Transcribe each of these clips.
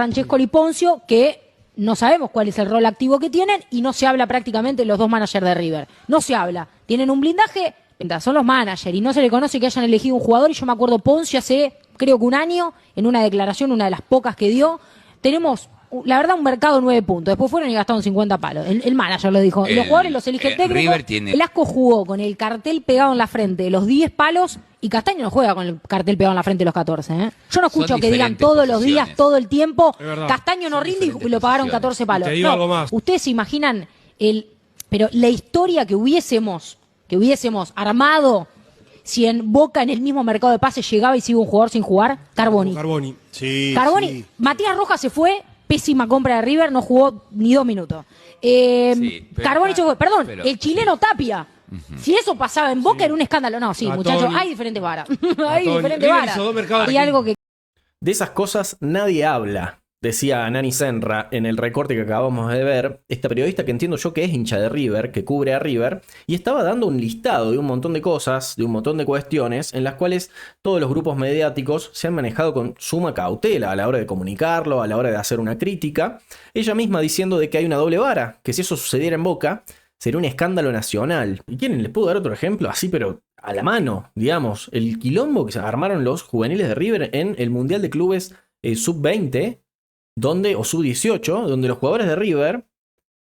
Francescoli y Ponzio, que no sabemos cuál es el rol activo que tienen y no se habla prácticamente de los dos managers de River. No se habla. Tienen un blindaje, son los managers y no se le conoce que hayan elegido un jugador. Y yo me acuerdo Ponzio hace, creo que un año, en una declaración, una de las pocas que dio, tenemos, la verdad, un mercado de 9 puntos. Después fueron y gastaron 50 palos. El manager lo dijo. Los jugadores los elige el técnico. El Asco jugó con el cartel pegado en la frente de los 10 palos y Castaño no juega con el cartel pegado en la frente de los 14. Yo no escucho que digan todos los días, todo el tiempo, Castaño no rinde y lo pagaron 14 palos. No, ustedes se imaginan pero la historia que hubiésemos armado si en Boca, en el mismo mercado de pases, llegaba y sigue un jugador sin jugar. Carboni. Sí. Matías Rojas se fue, pésima compra de River, no jugó ni 2 minutos. Carboni se fue, el chileno Tapia. Si eso pasaba en Boca era un escándalo. No, sí, muchachos, hay diferentes varas. Hay diferentes varas. Hay algo que... De esas cosas nadie habla, decía Nani Senra en el recorte que acabamos de ver, esta periodista que entiendo yo que es hincha de River, que cubre a River, y estaba dando un listado de un montón de cosas, de un montón de cuestiones, en las cuales todos los grupos mediáticos se han manejado con suma cautela a la hora de comunicarlo, a la hora de hacer una crítica, ella misma diciendo de que hay una doble vara, que si eso sucediera en Boca, sería un escándalo nacional. ¿Y quieren? ¿Les puedo dar otro ejemplo? Así, pero a la mano, digamos, el quilombo que se armaron los juveniles de River en el Mundial de Clubes Sub-20, o Sub-18, donde los jugadores de River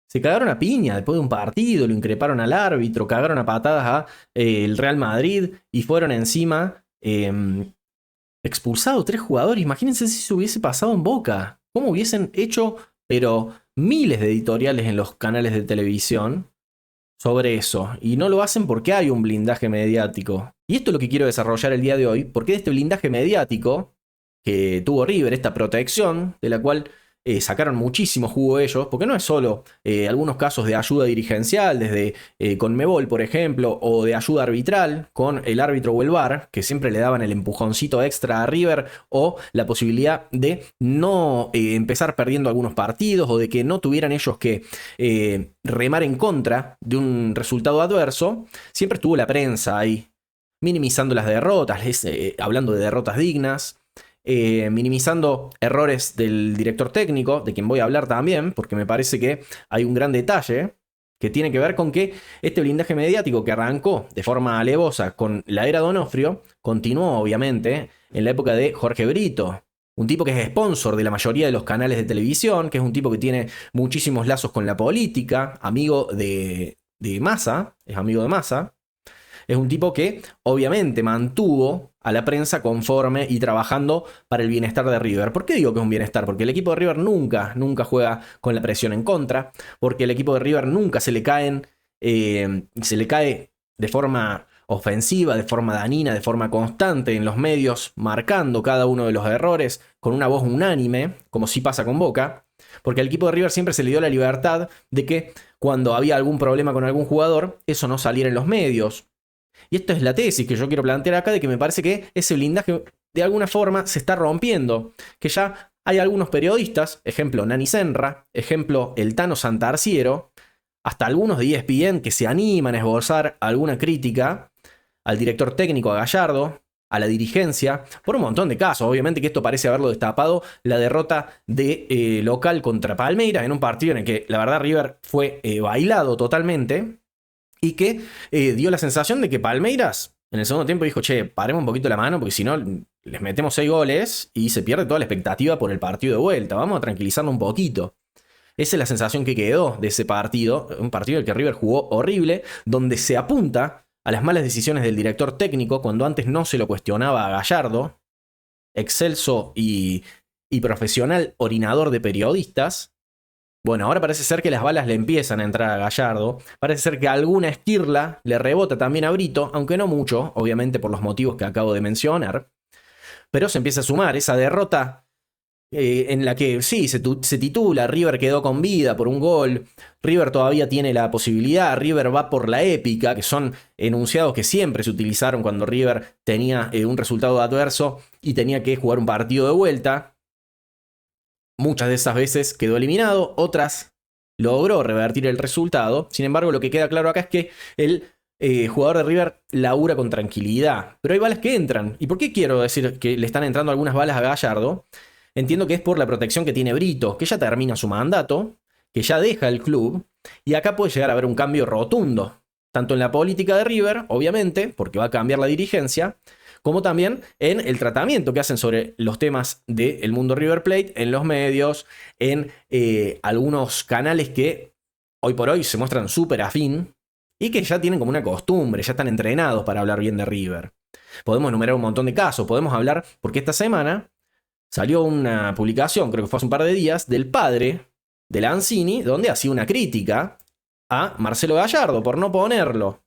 se cagaron a piña después de un partido, lo increparon al árbitro, cagaron a patadas a el Real Madrid y fueron encima expulsados 3 jugadores. Imagínense si se hubiese pasado en Boca. ¿Cómo hubiesen hecho, pero miles de editoriales en los canales de televisión sobre eso? Y no lo hacen porque hay un blindaje mediático. Y esto es lo que quiero desarrollar el día de hoy, porque de este blindaje mediático que tuvo River, esta protección, de la cual sacaron muchísimo jugo ellos, porque no es solo algunos casos de ayuda dirigencial, desde Conmebol, por ejemplo, o de ayuda arbitral, con el árbitro o el VAR, que siempre le daban el empujoncito extra a River, o la posibilidad de no empezar perdiendo algunos partidos, o de que no tuvieran ellos que remar en contra de un resultado adverso. Siempre estuvo la prensa ahí, minimizando las derrotas, hablando de derrotas dignas, minimizando errores del director técnico, de quien voy a hablar también, porque me parece que hay un gran detalle que tiene que ver con que este blindaje mediático que arrancó de forma alevosa con la era Donofrio, continuó obviamente en la época de Jorge Brito, un tipo que es sponsor de la mayoría de los canales de televisión, que es un tipo que tiene muchísimos lazos con la política, amigo de Massa, es amigo de Massa. Es un tipo que obviamente mantuvo a la prensa conforme y trabajando para el bienestar de River. ¿Por qué digo que es un bienestar? Porque el equipo de River nunca juega con la presión en contra. Porque el equipo de River nunca se le cae de forma ofensiva, de forma dañina, de forma constante en los medios, marcando cada uno de los errores con una voz unánime, como sí pasa con Boca. Porque al equipo de River siempre se le dio la libertad de que cuando había algún problema con algún jugador, eso no saliera en los medios. Y esta es la tesis que yo quiero plantear acá, de que me parece que ese blindaje de alguna forma se está rompiendo. Que ya hay algunos periodistas, ejemplo Nani Senra, ejemplo el Tano Santarciero, hasta algunos de ESPN que se animan a esbozar alguna crítica al director técnico, a Gallardo, a la dirigencia, por un montón de casos. Obviamente que esto parece haberlo destapado la derrota de local contra Palmeiras, en un partido en el que la verdad River fue bailado totalmente. Y que dio la sensación de que Palmeiras en el segundo tiempo dijo, che, paremos un poquito la mano porque si no les metemos 6 goles y se pierde toda la expectativa por el partido de vuelta. Vamos a tranquilizarnos un poquito. Esa es la sensación que quedó de ese partido. Un partido en el que River jugó horrible, donde se apunta a las malas decisiones del director técnico cuando antes no se lo cuestionaba a Gallardo, excelso y profesional orinador de periodistas. Bueno, ahora parece ser que las balas le empiezan a entrar a Gallardo. Parece ser que alguna esquirla le rebota también a Brito, aunque no mucho, obviamente por los motivos que acabo de mencionar. Pero se empieza a sumar esa derrota en la que sí, se titula River quedó con vida por un gol. River todavía tiene la posibilidad. River va por la épica, que son enunciados que siempre se utilizaron cuando River tenía un resultado adverso y tenía que jugar un partido de vuelta. Muchas de esas veces quedó eliminado, otras logró revertir el resultado. Sin embargo, lo que queda claro acá es que el jugador de River labura con tranquilidad. Pero hay balas que entran. ¿Y por qué quiero decir que le están entrando algunas balas a Gallardo? entiendo que es por la protección que tiene Brito, que ya termina su mandato, que ya deja el club, y acá puede llegar a haber un cambio rotundo, tanto en la política de River, obviamente, porque va a cambiar la dirigencia, como también en el tratamiento que hacen sobre los temas del mundo River Plate, en los medios, en algunos canales que hoy por hoy se muestran súper afín y que ya tienen como una costumbre, ya están entrenados para hablar bien de River. Podemos enumerar un montón de casos, podemos hablar, porque esta semana salió una publicación, creo que fue hace un par de días, del padre de Lanzini, donde hacía una crítica a Marcelo Gallardo por no ponerlo,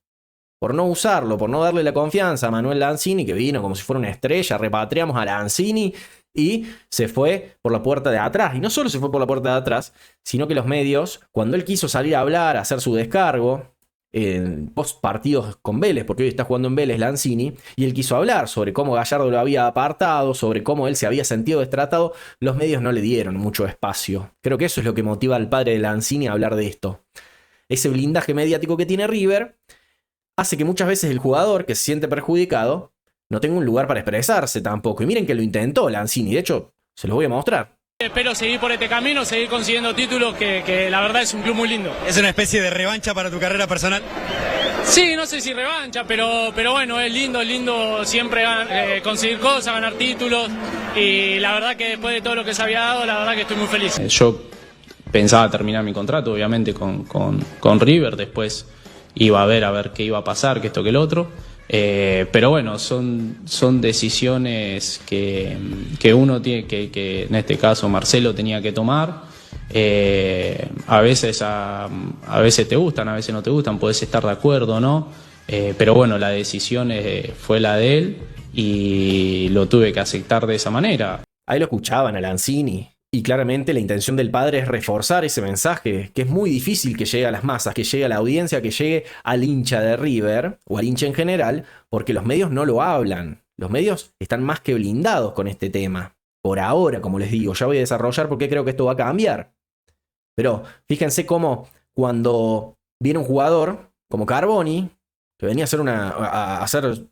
por no usarlo, por no darle la confianza a Manuel Lanzini, que vino como si fuera una estrella, repatriamos a Lanzini y se fue por la puerta de atrás. Y no solo se fue por la puerta de atrás, sino que los medios, cuando él quiso salir a hablar, a hacer su descargo, en post partidos con Vélez, porque hoy está jugando en Vélez Lanzini, y él quiso hablar sobre cómo Gallardo lo había apartado, sobre cómo él se había sentido destratado, los medios no le dieron mucho espacio. Creo que eso es lo que motiva al padre de Lanzini a hablar de esto. Ese blindaje mediático que tiene River hace que muchas veces el jugador que se siente perjudicado no tenga un lugar para expresarse tampoco. Y miren que lo intentó Lanzini, de hecho, se los voy a mostrar. Espero seguir por este camino, seguir consiguiendo títulos, que la verdad es un club muy lindo. ¿Es una especie de revancha para tu carrera personal? Sí, no sé si revancha, pero bueno, es lindo siempre conseguir cosas, ganar títulos. Y la verdad que después de todo lo que se había dado, la verdad que estoy muy feliz. Yo pensaba terminar mi contrato, obviamente, con River, después iba a ver qué iba a pasar, que esto que el otro. Pero bueno, son decisiones que uno tiene que en este caso Marcelo tenía que tomar. A veces te gustan, a veces no te gustan, podés estar de acuerdo o no, pero bueno, la decisión fue la de él y lo tuve que aceptar de esa manera. Ahí lo escuchaban a Lanzini. Y claramente la intención del padre es reforzar ese mensaje, que es muy difícil que llegue a las masas, que llegue a la audiencia, que llegue al hincha de River, o al hincha en general, porque los medios no lo hablan. Los medios están más que blindados con este tema. Por ahora, como les digo, ya voy a desarrollar porque creo que esto va a cambiar. Pero fíjense cómo cuando viene un jugador como Carboni, que venía a hacer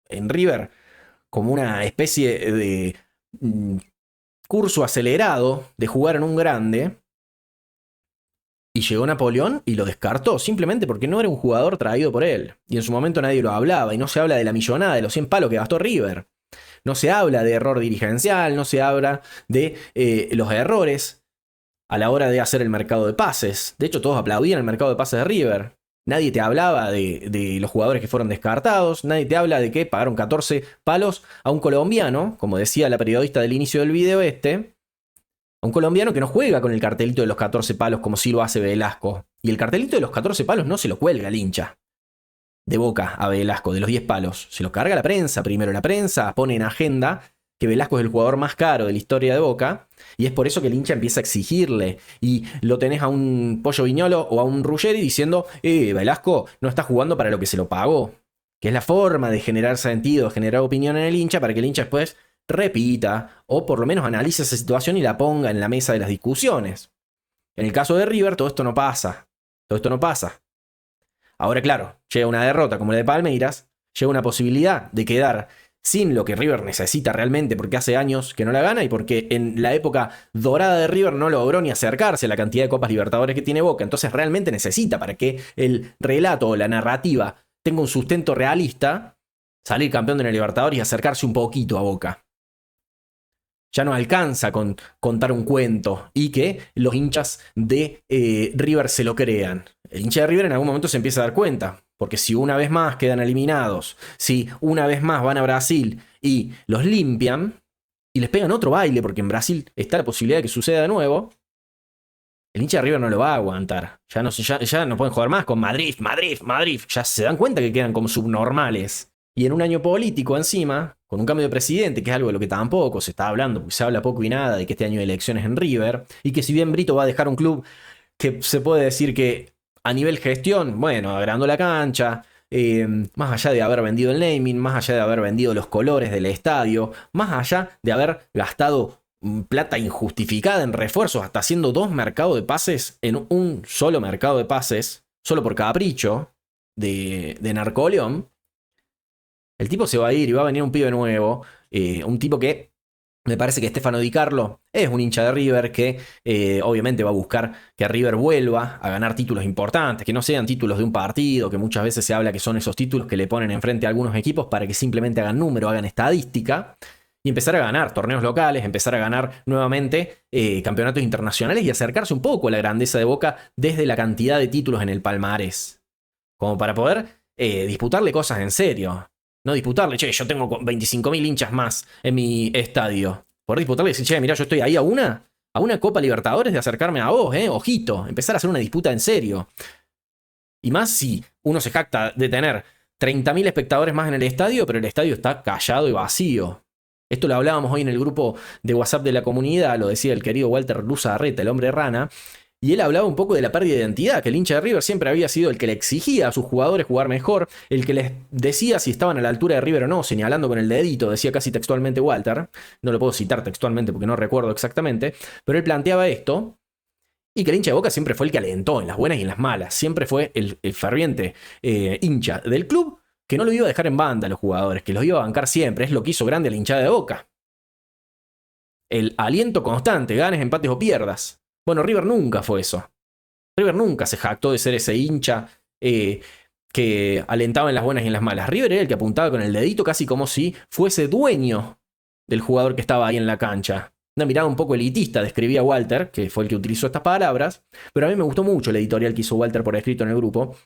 en River como una especie de curso acelerado de jugar en un grande, y llegó Napoleón y lo descartó simplemente porque no era un jugador traído por él, y en su momento nadie lo hablaba, y no se habla de la millonada, de los 100 palos que gastó River, no se habla de error dirigencial, no se habla de los errores a la hora de hacer el mercado de pases. De hecho, todos aplaudían el mercado de pases de River. Nadie te hablaba de los jugadores que fueron descartados. Nadie te habla de que pagaron 14 palos a un colombiano, como decía la periodista del inicio del video a un colombiano que no juega con el cartelito de los 14 palos como sí lo hace Velasco. Y el cartelito de los 14 palos no se lo cuelga el hincha de Boca a Velasco, de los 10 palos. Se lo carga la prensa. Primero la prensa pone en agenda que Velasco es el jugador más caro de la historia de Boca, y es por eso que el hincha empieza a exigirle, y lo tenés a un Pollo Viñolo o a un Ruggeri diciendo, Velasco no está jugando para lo que se lo pagó, que es la forma de generar sentido, de generar opinión en el hincha, para que el hincha después repita, o por lo menos analice esa situación y la ponga en la mesa de las discusiones. En el caso de River, todo esto no pasa. Ahora, claro, llega una derrota como la de Palmeiras, llega una posibilidad de quedar sin lo que River necesita realmente, porque hace años que no la gana y porque en la época dorada de River no logró ni acercarse a la cantidad de Copas Libertadores que tiene Boca. Entonces realmente necesita, para que el relato o la narrativa tenga un sustento realista, salir campeón de la Libertadores y acercarse un poquito a Boca. Ya no alcanza con contar un cuento y que los hinchas de River se lo crean. El hincha de River en algún momento se empieza a dar cuenta. Porque si una vez más quedan eliminados, si una vez más van a Brasil y los limpian y les pegan otro baile, porque en Brasil está la posibilidad de que suceda de nuevo, el hincha de River no lo va a aguantar. Ya no pueden jugar más con Madrid. Ya se dan cuenta que quedan como subnormales. Y en un año político encima, con un cambio de presidente, que es algo de lo que tampoco se está hablando, porque se habla poco y nada de que este año hay elecciones en River, y que si bien Brito va a dejar un club que se puede decir que a nivel gestión, bueno, agrandó la cancha, más allá de haber vendido el naming, más allá de haber vendido los colores del estadio, más allá de haber gastado plata injustificada en refuerzos, hasta haciendo 2 mercados de pases en un solo mercado de pases, solo por capricho de Narcoleón, el tipo se va a ir y va a venir un pibe nuevo, un tipo que Me parece que Stefano Di Carlo es un hincha de River que obviamente va a buscar que River vuelva a ganar títulos importantes, que no sean títulos de un partido, que muchas veces se habla que son esos títulos que le ponen enfrente a algunos equipos para que simplemente hagan número, hagan estadística, y empezar a ganar torneos locales, empezar a ganar nuevamente campeonatos internacionales y acercarse un poco a la grandeza de Boca desde la cantidad de títulos en el palmarés, como para poder disputarle cosas en serio. No disputarle, che, yo tengo 25.000 hinchas más en mi estadio. Poder disputarle y decir, che, mirá, yo estoy ahí a una Copa Libertadores de acercarme a vos, ojito. Empezar a hacer una disputa en serio. Y más si uno se jacta de tener 30.000 espectadores más en el estadio, pero el estadio está callado y vacío. Esto lo hablábamos hoy en el grupo de WhatsApp de la comunidad, lo decía el querido Walter Luzarreta, el hombre rana. Y él hablaba un poco de la pérdida de identidad, que el hincha de River siempre había sido el que le exigía a sus jugadores jugar mejor, el que les decía si estaban a la altura de River o no, señalando con el dedito, decía casi textualmente Walter. No lo puedo citar textualmente porque no recuerdo exactamente, pero él planteaba esto, y que el hincha de Boca siempre fue el que alentó en las buenas y en las malas, siempre fue el ferviente hincha del club, que no lo iba a dejar en banda a los jugadores, que los iba a bancar siempre, es lo que hizo grande a la hinchada de Boca. El aliento constante, ganes, empates o pierdas. Bueno, River nunca fue eso. River nunca se jactó de ser ese hincha que alentaba en las buenas y en las malas. River era el que apuntaba con el dedito casi como si fuese dueño del jugador que estaba ahí en la cancha. Una mirada un poco elitista, describía Walter, que fue el que utilizó estas palabras, pero a mí me gustó mucho la editorial que hizo Walter por escrito en el grupo,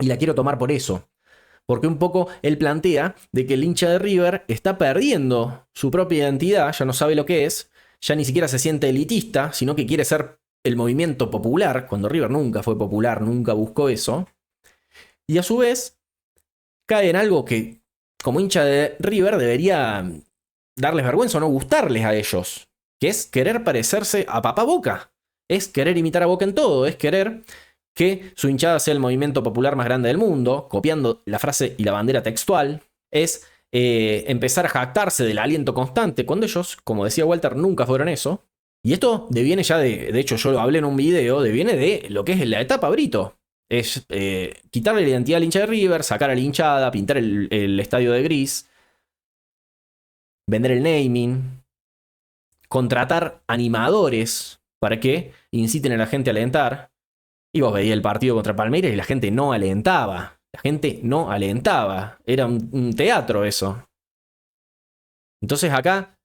y la quiero tomar por eso. Porque un poco él plantea de que el hincha de River está perdiendo su propia identidad, ya no sabe lo que es, ya ni siquiera se siente elitista, sino que quiere ser el movimiento popular, cuando River nunca fue popular, nunca buscó eso. Y a su vez, cae en algo que, como hincha de River, debería darles vergüenza o no gustarles a ellos, que es querer parecerse a Papá Boca. Es querer imitar a Boca en todo, es querer que su hinchada sea el movimiento popular más grande del mundo, copiando la frase y la bandera textual, es empezar a jactarse del aliento constante, cuando ellos, como decía Walter, nunca fueron eso. Y esto deviene ya de hecho yo lo hablé en un video, deviene de lo que es la etapa Brito. Es quitarle la identidad al hincha de River, sacar a la hinchada, pintar el estadio de gris, vender el naming, contratar animadores para que inciten a la gente a alentar. Y vos veías el partido contra Palmeiras y la gente no alentaba. La gente no alentaba. Era un teatro eso. Entonces acá,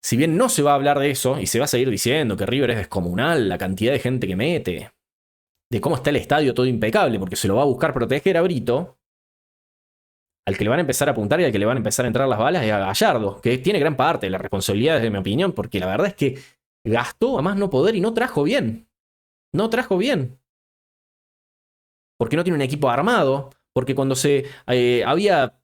si bien no se va a hablar de eso, y se va a seguir diciendo que River es descomunal, la cantidad de gente que mete, de cómo está el estadio todo impecable, porque se lo va a buscar proteger a Brito, al que le van a empezar a apuntar y al que le van a empezar a entrar las balas es a Gallardo, que tiene gran parte de la responsabilidad, desde mi opinión, porque la verdad es que gastó a más no poder y no trajo bien. No trajo bien. Porque no tiene un equipo armado, porque cuando se había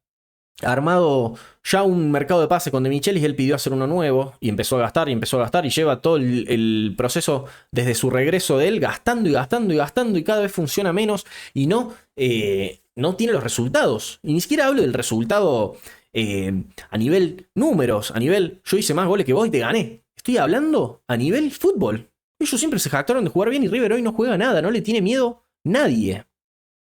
armado ya un mercado de pase con De Michelis, él pidió hacer uno nuevo y empezó a gastar y lleva todo el proceso desde su regreso de él gastando y gastando y gastando y cada vez funciona menos y no tiene los resultados. Y ni siquiera hablo del resultado a nivel números, a nivel yo hice más goles que vos y te gané. Estoy hablando a nivel fútbol. Ellos siempre se jactaron de jugar bien y River hoy no juega nada, no le tiene miedo nadie.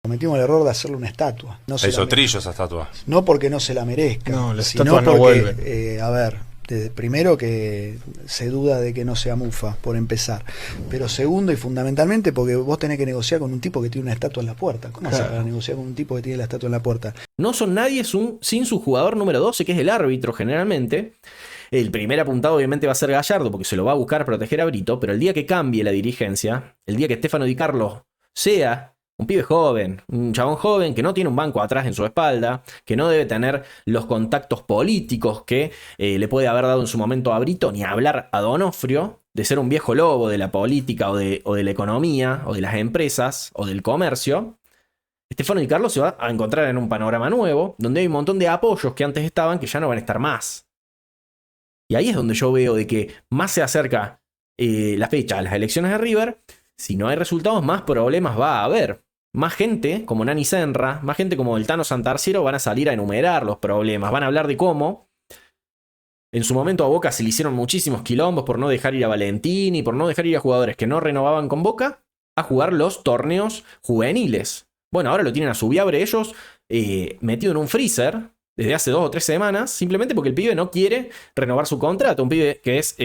Cometimos el error de hacerle una estatua. No se hizo trillo esa estatua. No porque no se la merezca, no, la sino estatua no porque, vuelve. A ver, primero que se duda de que no sea mufa, por empezar. Pero segundo y fundamentalmente porque vos tenés que negociar con un tipo que tiene una estatua en la puerta. ¿Cómo haces para negociar con un tipo que tiene la estatua en la puerta? No son nadie sin su jugador número 12, que es el árbitro generalmente. El primer apuntado obviamente va a ser Gallardo, porque se lo va a buscar proteger a Brito, pero el día que cambie la dirigencia, el día que Stefano Di Carlo sea un pibe joven, un chabón joven que no tiene un banco atrás en su espalda, que no debe tener los contactos políticos que le puede haber dado en su momento a Brito, ni hablar a Donofrio, de ser un viejo lobo de la política o de la economía, o de las empresas, o del comercio. Stefano Di Carlo se va a encontrar en un panorama nuevo, donde hay un montón de apoyos que antes estaban que ya no van a estar más. Y ahí es donde yo veo de que más se acerca la fecha a las elecciones de River. Si no hay resultados, más problemas va a haber. Más gente como Nani Senra, más gente como el Tano Santarciero van a salir a enumerar los problemas. Van a hablar de cómo en su momento a Boca se le hicieron muchísimos quilombos por no dejar ir a Valentini, por no dejar ir a jugadores que no renovaban con Boca a jugar los torneos juveniles. Bueno, ahora lo tienen a Subiabre ellos metido en un freezer desde hace 2 o 3 semanas, simplemente porque el pibe no quiere renovar su contrato. Un pibe que es,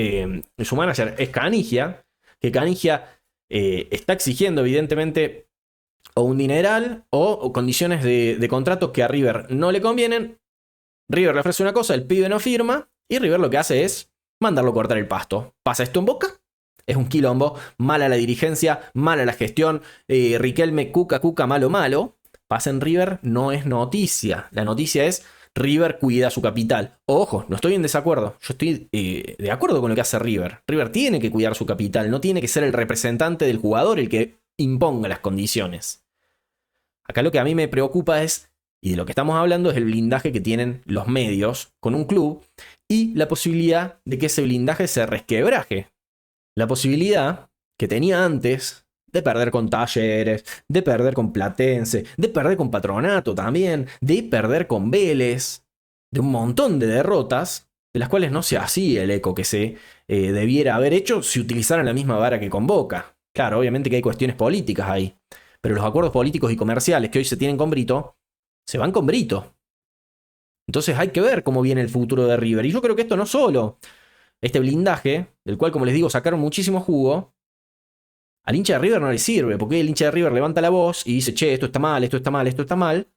su manager es Canigia, que Canigia está exigiendo evidentemente o un dineral o condiciones de contrato que a River no le convienen. River le ofrece una cosa, el pibe no firma y River lo que hace es mandarlo a cortar el pasto. ¿Pasa esto en Boca? Es un quilombo, mala la dirigencia, mala la gestión, Riquelme, cuca, malo, malo. Pasa en River, no es noticia. La noticia es River cuida su capital. Ojo, no estoy en desacuerdo. Yo estoy de acuerdo con lo que hace River. River tiene que cuidar su capital, no tiene que ser el representante del jugador el que imponga las condiciones. Acá lo que a mí me preocupa es, y de lo que estamos hablando, es el blindaje que tienen los medios con un club y la posibilidad de que ese blindaje se resquebraje. La posibilidad que tenía antes de perder con Talleres, de perder con Platense, de perder con Patronato también, de perder con Vélez, de un montón de derrotas, de las cuales no se hacía el eco que se debiera haber hecho si utilizaran la misma vara que con Boca. Claro, obviamente que hay cuestiones políticas ahí, pero los acuerdos políticos y comerciales que hoy se tienen con Brito, se van con Brito. Entonces hay que ver cómo viene el futuro de River. Y yo creo que esto no solo, este blindaje, del cual, como les digo, sacaron muchísimo jugo, al hincha de River no le sirve, porque el hincha de River levanta la voz y dice, che, esto está mal, esto está mal, esto está mal,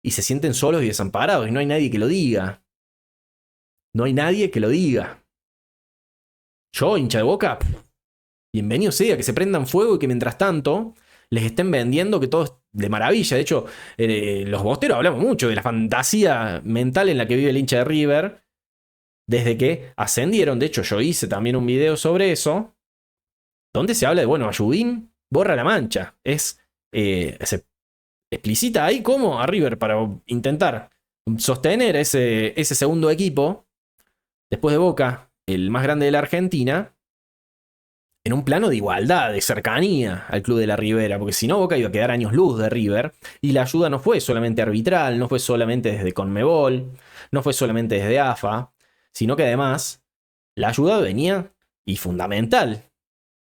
y se sienten solos y desamparados, y no hay nadie que lo diga. No hay nadie que lo diga. Yo, hincha de Boca, bienvenido sea, que se prendan fuego y que mientras tanto les estén vendiendo que todo es de maravilla. De hecho, los bosteros hablamos mucho de la fantasía mental en la que vive el hincha de River desde que ascendieron. De hecho, yo hice también un video sobre eso, donde se habla de, bueno, Ayudín borra la mancha. Se explicita ahí cómo a River, para intentar sostener ese segundo equipo, después de Boca, el más grande de la Argentina, en un plano de igualdad, de cercanía al club de la Ribera, porque si no, Boca iba a quedar años luz de River, y la ayuda no fue solamente arbitral, no fue solamente desde Conmebol, no fue solamente desde AFA, sino que además la ayuda venía, y fundamental,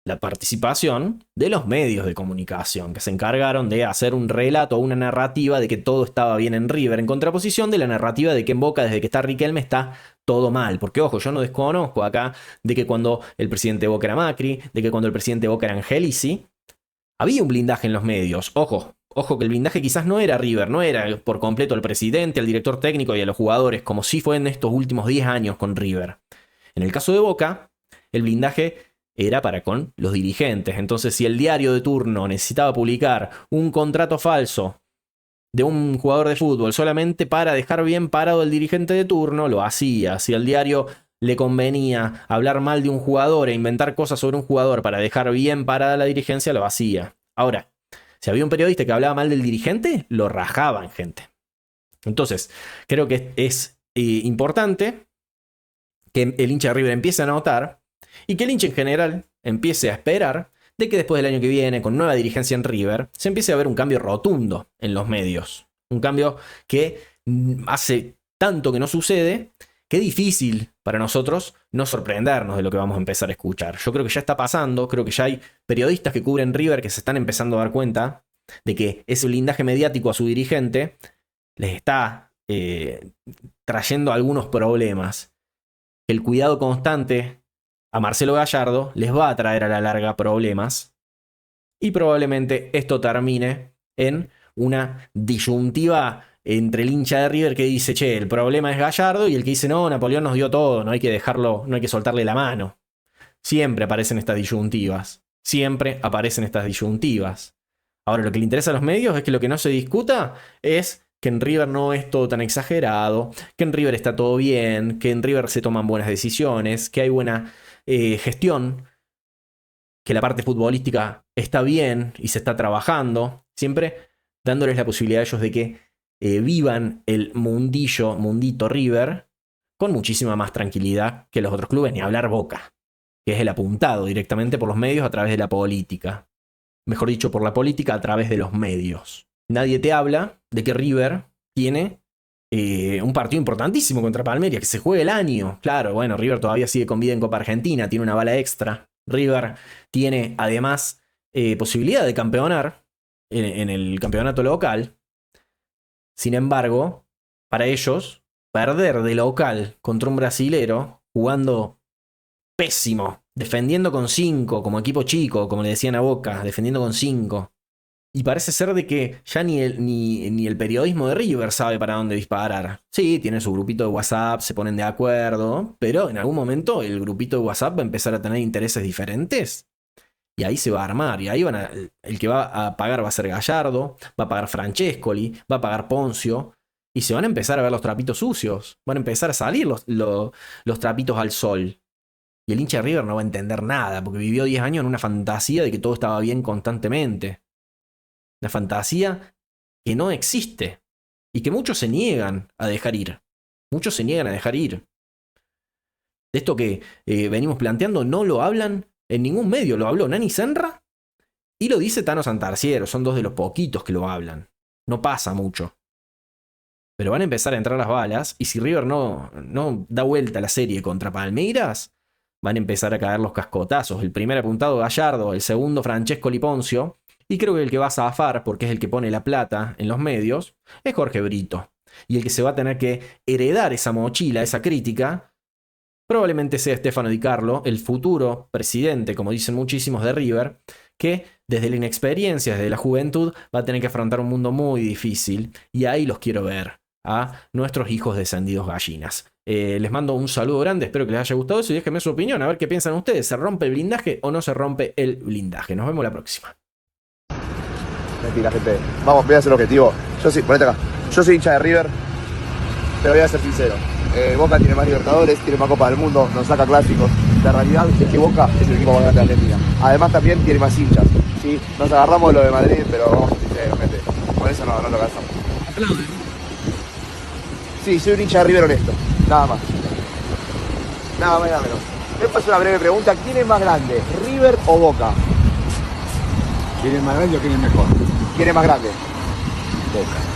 la participación de los medios de comunicación, que se encargaron de hacer un relato o una narrativa de que todo estaba bien en River, en contraposición de la narrativa de que en Boca, desde que está Riquelme, está todo mal. Porque, ojo, yo no desconozco acá de que cuando el presidente de Boca era Macri, de que cuando el presidente de Boca era Angelici, había un blindaje en los medios. Ojo que el blindaje quizás no era River, no era por completo el presidente, al director técnico y a los jugadores, como sí fue en estos últimos 10 años con River. En el caso de Boca, el blindaje era para con los dirigentes. Entonces, si el diario de turno necesitaba publicar un contrato falso de un jugador de fútbol solamente para dejar bien parado al dirigente de turno, lo hacía. Si al diario le convenía hablar mal de un jugador e inventar cosas sobre un jugador para dejar bien parada la dirigencia, lo hacía. Ahora, si había un periodista que hablaba mal del dirigente, lo rajaban, gente. Entonces, creo que es importante que el hincha de River empiece a notar y que el hincha en general empiece a esperar de que después del año que viene, con nueva dirigencia en River, se empiece a ver un cambio rotundo en los medios. Un cambio que hace tanto que no sucede, que es difícil para nosotros no sorprendernos de lo que vamos a empezar a escuchar. Yo creo que ya está pasando, creo que ya hay periodistas que cubren River que se están empezando a dar cuenta de que ese blindaje mediático a su dirigente les está trayendo algunos problemas. El cuidado constante a Marcelo Gallardo les va a traer a la larga problemas y probablemente esto termine en una disyuntiva entre el hincha de River que dice, che, el problema es Gallardo, y el que dice, no, Napoleón nos dio todo, no hay que dejarlo, no hay que soltarle la mano. Siempre aparecen estas disyuntivas. Siempre aparecen estas disyuntivas. Ahora, lo que le interesa a los medios es que lo que no se discuta es que en River no es todo tan exagerado, que en River está todo bien, que en River se toman buenas decisiones, que hay buena gestión, que la parte futbolística está bien y se está trabajando, siempre dándoles la posibilidad a ellos de que vivan el mundito River con muchísima más tranquilidad que los otros clubes, ni hablar Boca, que es el apuntado directamente por los medios a través de la política. Mejor dicho, por la política a través de los medios. Nadie te habla de que River tiene un partido importantísimo contra Palmeiras, que se juega el año. Claro, bueno, River todavía sigue con vida en Copa Argentina, tiene una bala extra. River tiene además posibilidad de campeonar en el campeonato local. Sin embargo, para ellos perder de local contra un brasilero, jugando pésimo, defendiendo con 5, como equipo chico, como le decían a Boca, defendiendo con 5. Y parece ser de que ya ni el periodismo de River sabe para dónde disparar. Sí, tienen su grupito de WhatsApp, se ponen de acuerdo, pero en algún momento el grupito de WhatsApp va a empezar a tener intereses diferentes. Y ahí se va a armar, y ahí el que va a pagar va a ser Gallardo, va a pagar Francescoli, va a pagar Poncio, y se van a empezar a ver los trapitos sucios, van a empezar a salir los trapitos al sol. Y el hincha de River no va a entender nada, porque vivió 10 años en una fantasía de que todo estaba bien constantemente. Una fantasía que no existe, y que muchos se niegan a dejar ir. Muchos se niegan a dejar ir. De esto que venimos planteando no lo hablan en ningún medio. Lo habló Nani Senra y lo dice Tano Santarciero. Son dos de los poquitos que lo hablan. No pasa mucho. Pero van a empezar a entrar las balas. Y si River no da vuelta a la serie contra Palmeiras, van a empezar a caer los cascotazos. El primer apuntado Gallardo, el segundo Francescoli Poncio. Y creo que el que va a zafar, porque es el que pone la plata en los medios, es Jorge Brito. Y el que se va a tener que heredar esa mochila, esa crítica, probablemente sea Stefano Di Carlo, el futuro presidente, como dicen muchísimos, de River, que desde la inexperiencia, desde la juventud, va a tener que afrontar un mundo muy difícil. Y ahí los quiero ver, a nuestros hijos descendidos gallinas. Les mando un saludo grande, espero que les haya gustado eso y déjenme su opinión, a ver qué piensan ustedes. ¿Se rompe el blindaje o no se rompe el blindaje? Nos vemos la próxima. Mentira, gente. Vamos, voy a hacer el objetivo. Ponete acá. Yo soy hincha de River, pero voy a ser sincero. Boca tiene más Libertadores, tiene más Copa del Mundo, nos saca clásicos. La realidad es que Boca es el equipo más grande de Argentina. Además también tiene más hinchas. ¿Sí? Nos agarramos de lo de Madrid, pero vamos a ser sinceros, gente. Con eso no lo gastamos. Sí, soy un hincha de River honesto. Nada más. Nada más, nada menos. Después una breve pregunta. ¿Quién es más grande, River o Boca? ¿Quién es más grande o quién es mejor? ¿Quién es más grande? Boca.